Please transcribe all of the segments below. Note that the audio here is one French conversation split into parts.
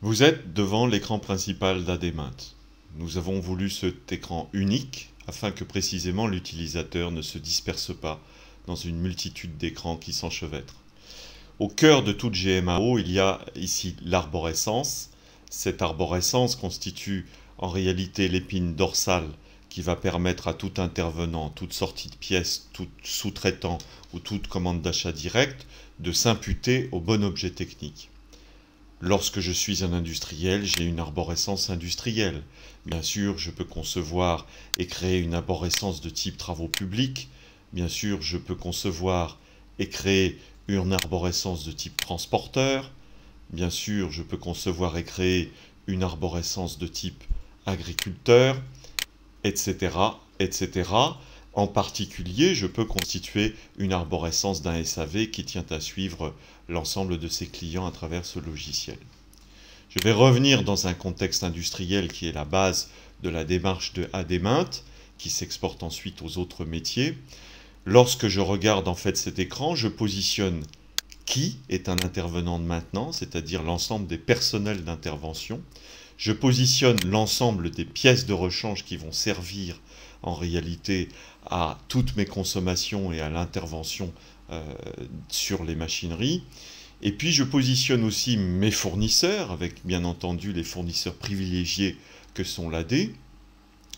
Vous êtes devant l'écran principal d'Ademaint. Nous avons voulu cet écran unique afin que précisément l'utilisateur ne se disperse pas dans une multitude d'écrans qui s'enchevêtrent. Au cœur de toute GMAO, il y a ici l'arborescence. Cette arborescence constitue en réalité l'épine dorsale qui va permettre à tout intervenant, toute sortie de pièce, tout sous-traitant ou toute commande d'achat direct de s'imputer au bon objet technique. Lorsque je suis un industriel, j'ai une arborescence industrielle. Bien sûr, je peux concevoir et créer une arborescence de type travaux publics. Bien sûr, je peux concevoir et créer une arborescence de type transporteur. Bien sûr, je peux concevoir et créer une arborescence de type agriculteur, etc., etc. En particulier, je peux constituer une arborescence d'un SAV qui tient à suivre l'ensemble de ses clients à travers ce logiciel. Je vais revenir dans un contexte industriel qui est la base de la démarche de Ademaint, qui s'exporte ensuite aux autres métiers. Lorsque je regarde en fait cet écran, je positionne qui est un intervenant de maintenance, c'est-à-dire l'ensemble des personnels d'intervention. Je positionne l'ensemble des pièces de rechange qui vont servir en réalité à toutes mes consommations et à l'intervention sur les machineries. Et puis je positionne aussi mes fournisseurs, avec bien entendu les fournisseurs privilégiés que sont l'AD.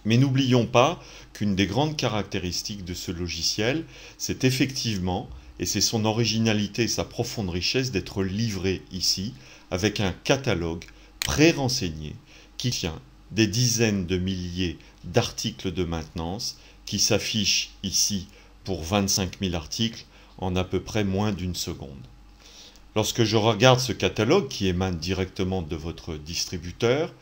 Mais n'oublions pas qu'une des grandes caractéristiques de ce logiciel, c'est effectivement, et c'est son originalité et sa profonde richesse, d'être livré ici avec un catalogue pré-renseigné qui tient des dizaines de milliers d'articles de maintenance qui s'affichent ici pour 25 000 articles en à peu près moins d'une seconde. Lorsque je regarde ce catalogue qui émane directement de votre distributeur,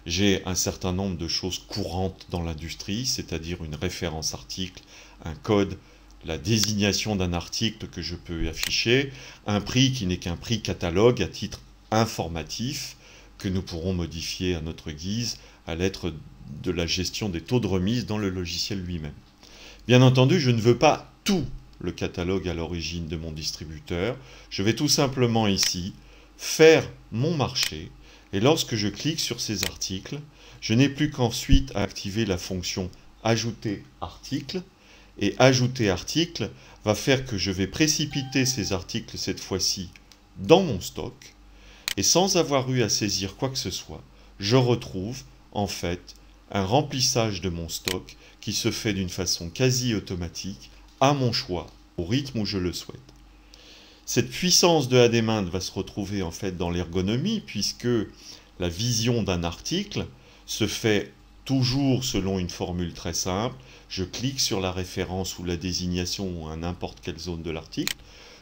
j'ai un certain nombre de choses courantes dans l'industrie, c'est-à-dire une référence article, un code, la désignation d'un article que je peux afficher, un prix qui n'est qu'un prix catalogue à titre informatif que nous pourrons modifier à notre guise à l'aide de la gestion des taux de remise dans le logiciel lui-même. Bien entendu, je ne veux pas tout le catalogue à l'origine de mon distributeur. Je vais tout simplement ici faire mon marché et lorsque je clique sur ces articles, je n'ai plus qu'ensuite à activer la fonction ajouter article et ajouter article va faire que je vais précipiter ces articles cette fois-ci dans mon stock et sans avoir eu à saisir quoi que ce soit, je retrouve en fait un remplissage de mon stock qui se fait d'une façon quasi automatique à mon choix, au rythme où je le souhaite. Cette puissance de Ademaint va se retrouver en fait dans l'ergonomie puisque la vision d'un article se fait toujours selon une formule très simple. Je clique sur la référence ou la désignation ou à n'importe quelle zone de l'article,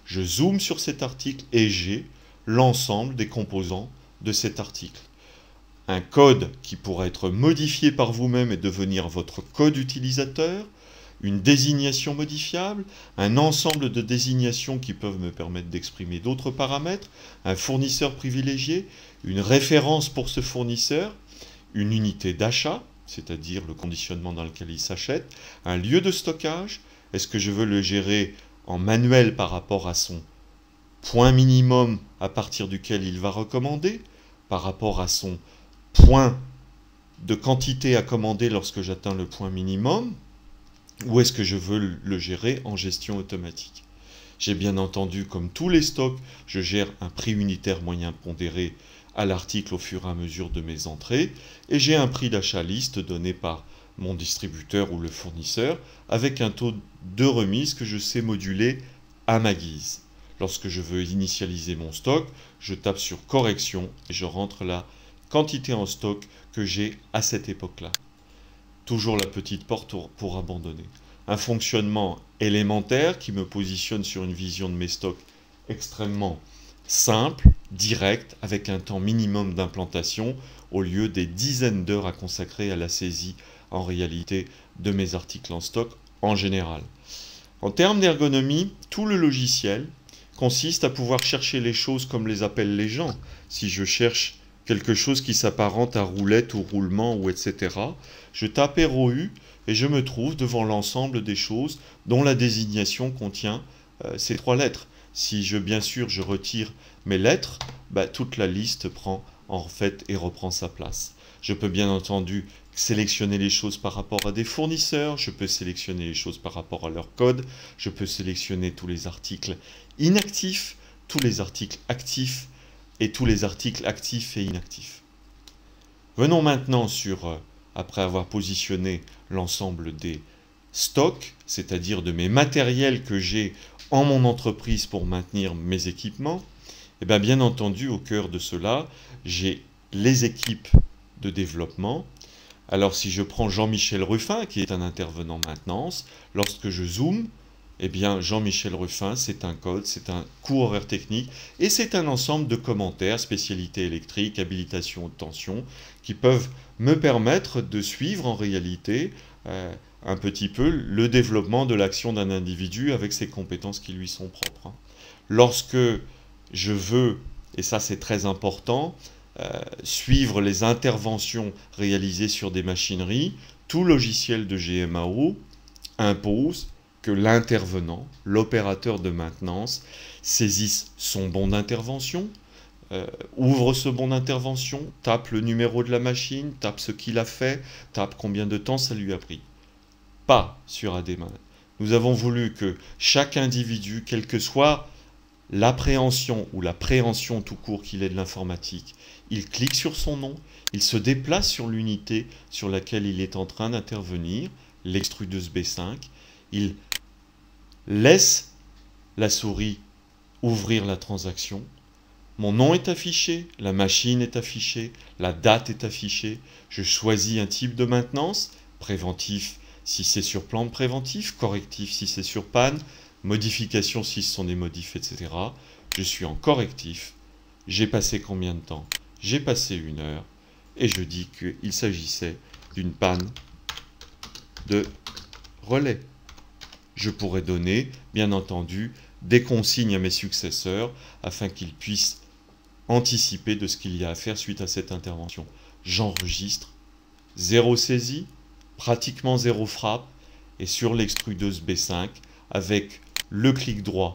je zoome sur cet article et j'ai l'ensemble des composants de cet article. Un code qui pourrait être modifié par vous-même et devenir votre code utilisateur, une désignation modifiable, un ensemble de désignations qui peuvent me permettre d'exprimer d'autres paramètres, un fournisseur privilégié, une référence pour ce fournisseur, une unité d'achat, c'est-à-dire le conditionnement dans lequel il s'achète, un lieu de stockage, est-ce que je veux le gérer en manuel par rapport à son point minimum à partir duquel il va recommander, par rapport à son point de quantité à commander lorsque j'atteins le point minimum, ou est-ce que je veux le gérer en gestion automatique? J'ai bien entendu, comme tous les stocks, je gère un prix unitaire moyen pondéré à l'article au fur et à mesure de mes entrées, et j'ai un prix d'achat liste donné par mon distributeur ou le fournisseur, avec un taux de remise que je sais moduler à ma guise. Lorsque je veux initialiser mon stock, je tape sur correction et je rentre la quantité en stock que j'ai à cette époque-là. Toujours la petite porte pour abandonner. Un fonctionnement élémentaire qui me positionne sur une vision de mes stocks extrêmement simple, direct, avec un temps minimum d'implantation au lieu des dizaines d'heures à consacrer à la saisie en réalité de mes articles en stock en général. En termes d'ergonomie, tout le logiciel consiste à pouvoir chercher les choses comme les appellent les gens. Si je cherche quelque chose qui s'apparente à roulette ou roulement ou etc., je tape ROU et je me trouve devant l'ensemble des choses dont la désignation contient ces trois lettres. Si bien sûr je retire mes lettres, toute la liste prend en fait et reprend sa place. Je peux bien entendu sélectionner les choses par rapport à des fournisseurs, je peux sélectionner les choses par rapport à leur code, je peux sélectionner tous les articles inactifs, tous les articles actifs et tous les articles actifs et inactifs. Venons maintenant sur, après avoir positionné l'ensemble des stocks, c'est-à-dire de mes matériels que j'ai en mon entreprise pour maintenir mes équipements, et bien entendu, au cœur de cela, j'ai les équipes de développement. Alors si je prends Jean-Michel Ruffin, qui est un intervenant maintenance, lorsque je zoome, Jean-Michel Ruffin, c'est un code, c'est un coût horaire technique, et c'est un ensemble de commentaires, spécialité électrique, habilitation haute tension, qui peuvent me permettre de suivre en réalité un petit peu le développement de l'action d'un individu avec ses compétences qui lui sont propres. Lorsque je veux, et ça c'est très important, suivre les interventions réalisées sur des machineries, tout logiciel de GMAO impose que l'intervenant, l'opérateur de maintenance, saisisse son bon d'intervention, ouvre ce bon d'intervention, tape le numéro de la machine, tape ce qu'il a fait, tape combien de temps ça lui a pris. Pas sur ADMAT. Nous avons voulu que chaque individu, quelle que soit l'appréhension ou la préhension tout court qu'il ait de l'informatique, il clique sur son nom, il se déplace sur l'unité sur laquelle il est en train d'intervenir, l'extrudeuse B5, il laisse la souris ouvrir la transaction, mon nom est affiché, la machine est affichée, la date est affichée, je choisis un type de maintenance, préventif si c'est sur plan de préventif, correctif si c'est sur panne, modification si ce sont des modifs, etc. Je suis en correctif, j'ai passé combien de temps? J'ai passé 1 heure, et je dis qu'il s'agissait d'une panne de relais. Je pourrais donner, bien entendu, des consignes à mes successeurs afin qu'ils puissent anticiper de ce qu'il y a à faire suite à cette intervention. J'enregistre, 0 saisie, pratiquement 0 frappe, et sur l'extrudeuse B5, avec le clic droit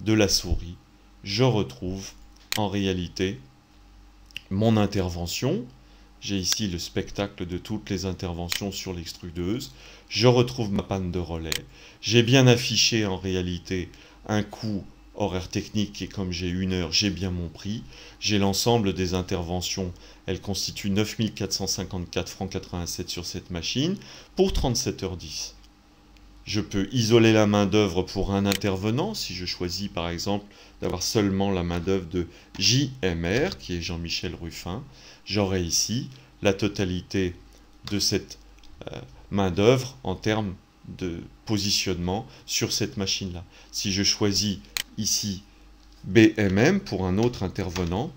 de la souris, je retrouve en réalité mon intervention. J'ai ici le spectacle de toutes les interventions sur l'extrudeuse. Je retrouve ma panne de relais. J'ai bien affiché en réalité un coût horaire technique et comme j'ai 1 heure, j'ai bien mon prix. J'ai l'ensemble des interventions. Elles constituent 9 454,87 francs sur cette machine pour 37h10. Je peux isoler la main-d'œuvre pour un intervenant, si je choisis par exemple d'avoir seulement la main-d'œuvre de JMR, qui est Jean-Michel Ruffin. J'aurai ici la totalité de cette main-d'œuvre en termes de positionnement sur cette machine-là. Si je choisis ici BMM pour un autre intervenant,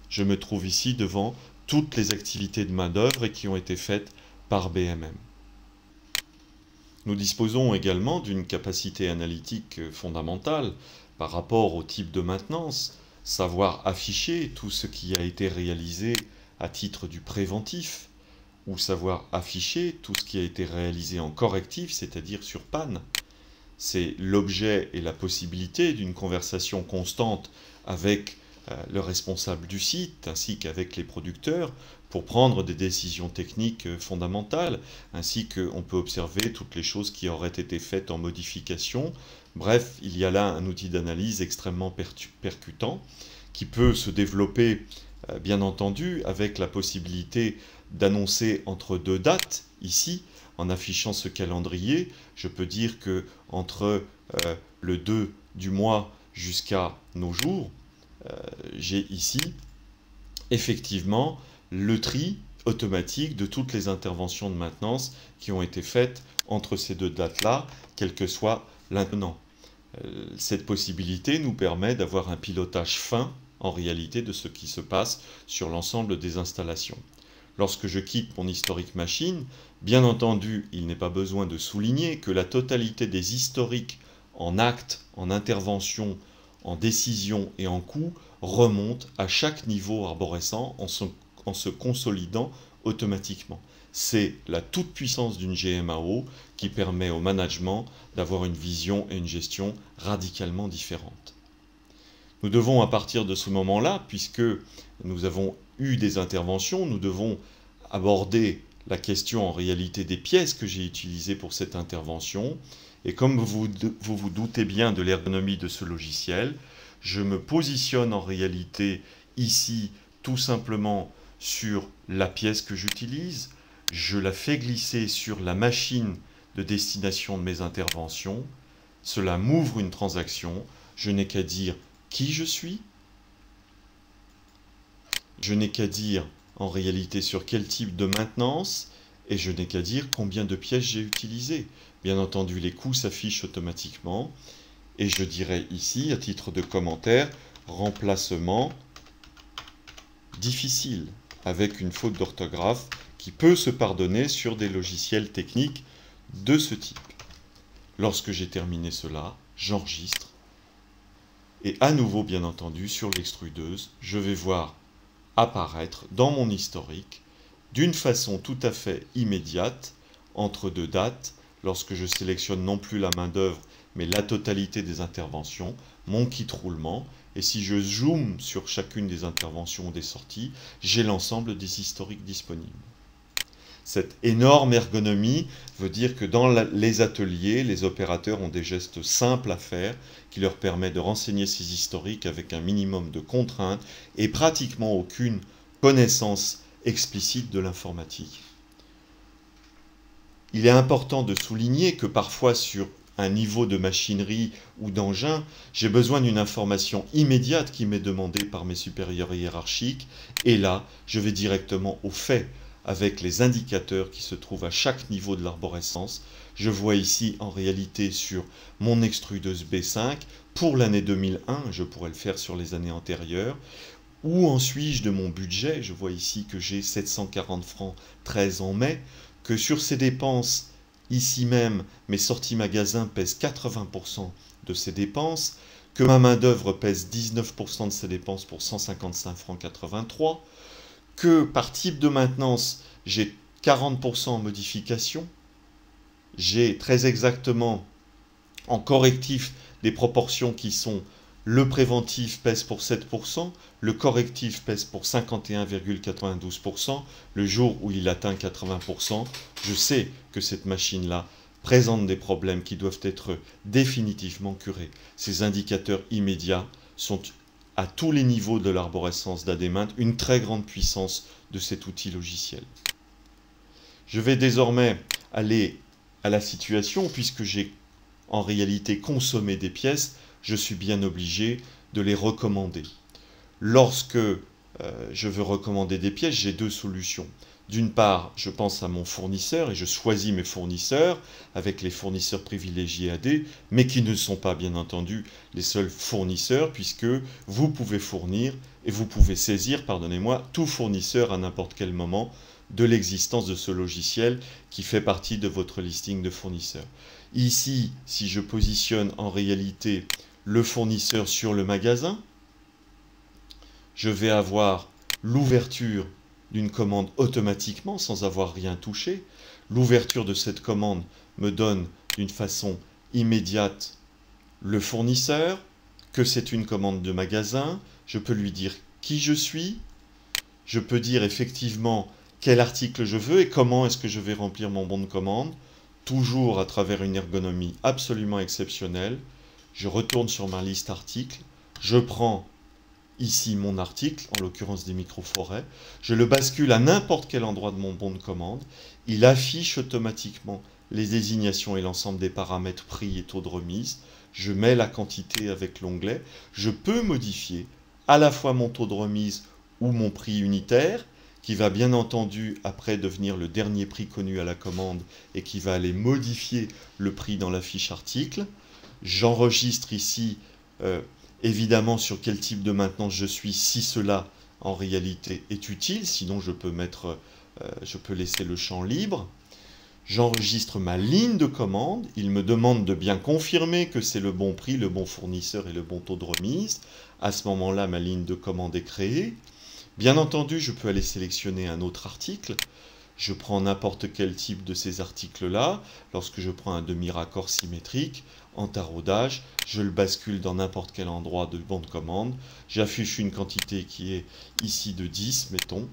je me trouve ici devant toutes les activités de main-d'œuvre qui ont été faites par BMM. Nous disposons également d'une capacité analytique fondamentale par rapport au type de maintenance, savoir afficher tout ce qui a été réalisé à titre du préventif, ou savoir afficher tout ce qui a été réalisé en correctif, c'est-à-dire sur panne. C'est l'objet et la possibilité d'une conversation constante avec le responsable du site, ainsi qu'avec les producteurs, pour prendre des décisions techniques fondamentales, ainsi qu'on peut observer toutes les choses qui auraient été faites en modification. Bref, il y a là un outil d'analyse extrêmement percutant, qui peut se développer, bien entendu, avec la possibilité d'annoncer entre 2 dates, ici, en affichant ce calendrier. Je peux dire que entre le 2 du mois jusqu'à nos jours, j'ai ici, effectivement, le tri automatique de toutes les interventions de maintenance qui ont été faites entre ces 2 dates-là, quel que soit l'intervenant. Cette possibilité nous permet d'avoir un pilotage fin, en réalité, de ce qui se passe sur l'ensemble des installations. Lorsque je quitte mon historique machine, bien entendu, il n'est pas besoin de souligner que la totalité des historiques en actes, en intervention, en décision et en coût remonte à chaque niveau arborescent en se consolidant automatiquement. C'est la toute-puissance d'une GMAO qui permet au management d'avoir une vision et une gestion radicalement différentes. Nous devons, à partir de ce moment-là, puisque nous avons eu des interventions, nous devons aborder la question en réalité des pièces que j'ai utilisées pour cette intervention. Et comme vous vous doutez bien de l'ergonomie de ce logiciel, je me positionne en réalité ici tout simplement sur la pièce que j'utilise, je la fais glisser sur la machine de destination de mes interventions, cela m'ouvre une transaction, je n'ai qu'à dire qui je suis, je n'ai qu'à dire en réalité sur quel type de maintenance, et je n'ai qu'à dire combien de pièces j'ai utilisées. Bien entendu, les coûts s'affichent automatiquement, et je dirais ici, à titre de commentaire, remplacement difficile, avec une faute d'orthographe qui peut se pardonner sur des logiciels techniques de ce type. Lorsque j'ai terminé cela, j'enregistre, et à nouveau, bien entendu, sur l'extrudeuse, je vais voir apparaître dans mon historique, d'une façon tout à fait immédiate, entre deux dates, lorsque je sélectionne non plus la main-d'œuvre, mais la totalité des interventions, mon kit roulement, et si je zoome sur chacune des interventions ou des sorties, j'ai l'ensemble des historiques disponibles. Cette énorme ergonomie veut dire que dans les ateliers, les opérateurs ont des gestes simples à faire qui leur permettent de renseigner ces historiques avec un minimum de contraintes et pratiquement aucune connaissance explicite de l'informatique. Il est important de souligner que parfois sur un niveau de machinerie ou d'engin, j'ai besoin d'une information immédiate qui m'est demandée par mes supérieurs hiérarchiques, et là, je vais directement au fait avec les indicateurs qui se trouvent à chaque niveau de l'arborescence. Je vois ici en réalité sur mon extrudeuse B5, pour l'année 2001, je pourrais le faire sur les années antérieures, où en suis-je de mon budget? Je vois ici que j'ai 740 francs 13 en mai, que sur ces dépenses, ici même, mes sorties magasins pèsent 80% de ces dépenses, que ma main-d'œuvre pèse 19% de ces dépenses pour 155 francs 83, que par type de maintenance, j'ai 40% en modification, j'ai très exactement en correctif des proportions qui sont le préventif pèse pour 7%, le correctif pèse pour 51,92%, le jour où il atteint 80%, je sais que cette machine-là présente des problèmes qui doivent être définitivement curés. Ces indicateurs immédiats sont à tous les niveaux de l'arborescence d'Ademainte une très grande puissance de cet outil logiciel. Je vais désormais aller à la situation, puisque j'ai en réalité consommé des pièces, je suis bien obligé de les recommander. Lorsque je veux recommander des pièces, j'ai deux solutions. D'une part, je pense à mon fournisseur et je choisis mes fournisseurs avec les fournisseurs privilégiés AD, mais qui ne sont pas bien entendu les seuls fournisseurs, puisque vous pouvez fournir et vous pouvez saisir, pardonnez-moi, tout fournisseur à n'importe quel moment de l'existence de ce logiciel qui fait partie de votre listing de fournisseurs. Ici, si je positionne en réalité le fournisseur sur le magasin, je vais avoir l'ouverture d'une commande automatiquement sans avoir rien touché. L'ouverture de cette commande me donne d'une façon immédiate le fournisseur, que c'est une commande de magasin, je peux lui dire qui je suis, je peux dire effectivement quel article je veux et comment est-ce que je vais remplir mon bon de commande, toujours à travers une ergonomie absolument exceptionnelle. Je retourne sur ma liste articles, je prends ici mon article, en l'occurrence des microforêts, je le bascule à n'importe quel endroit de mon bon de commande, il affiche automatiquement les désignations et l'ensemble des paramètres prix et taux de remise, je mets la quantité avec l'onglet, je peux modifier à la fois mon taux de remise ou mon prix unitaire, qui va bien entendu après devenir le dernier prix connu à la commande et qui va aller modifier le prix dans la fiche article. J'enregistre ici évidemment sur quel type de maintenance je suis, si cela en réalité est utile, sinon je peux laisser le champ libre. J'enregistre ma ligne de commande, il me demande de bien confirmer que c'est le bon prix, le bon fournisseur et le bon taux de remise. À ce moment-là, ma ligne de commande est créée. Bien entendu, je peux aller sélectionner un autre article. Je prends n'importe quel type de ces articles-là. Lorsque je prends un demi-raccord symétrique, en taraudage, je le bascule dans n'importe quel endroit de bon de commande, j'affiche une quantité qui est ici de 10, mettons,